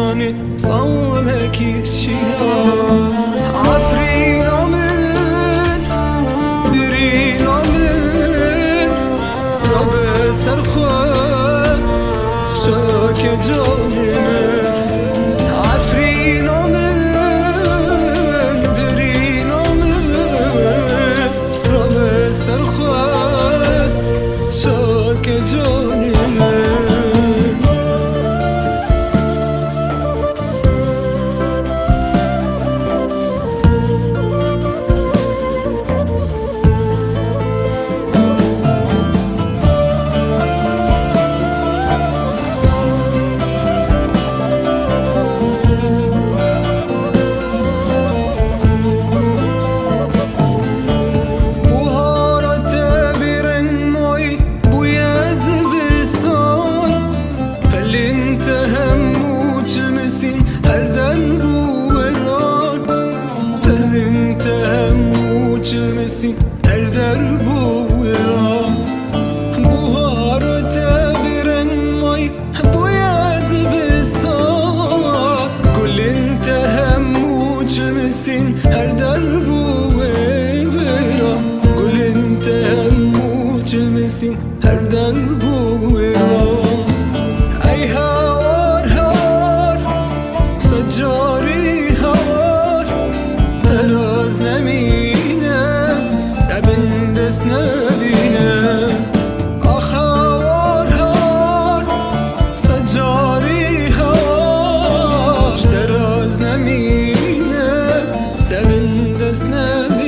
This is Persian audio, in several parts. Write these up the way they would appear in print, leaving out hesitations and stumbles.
جواني صومك الشيا عفرين عمل درين عمل رب سرخوة شاك جاني عفرين عمل درين عمل رب سرخوة شاك جاني her derbu ya buharete biren may bu yaz bistan kul inte hem uçmesin her derbu ya kul inte hem uçmesin her derbu ya ay har har sajari har teraz nemi نبینه آخر هار سجاری هاش دراز نمینه دبین دست نبینه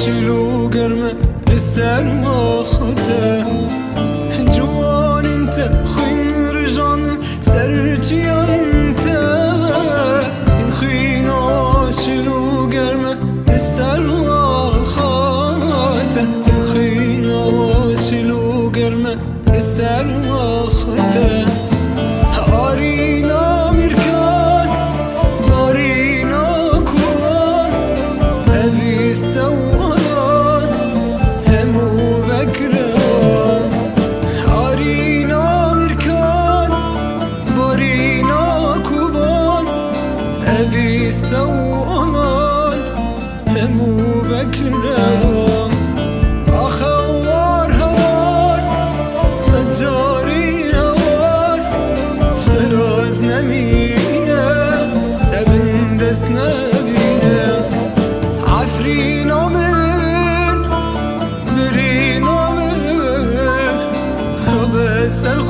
شلو قرمه لسر ما خته جوان انت خين رجان سرچي انت ان خينا شلو قرمه لسر ما خته ان خينا شلو قرمه لسر ما خته آرينا مركان بارينا كوان أبيستو استو أمان همو بكران أخوار هوار سجاري هوار اشتراز نمينة تبن دست نبينة عفرين عمل برين عمل رب السرخ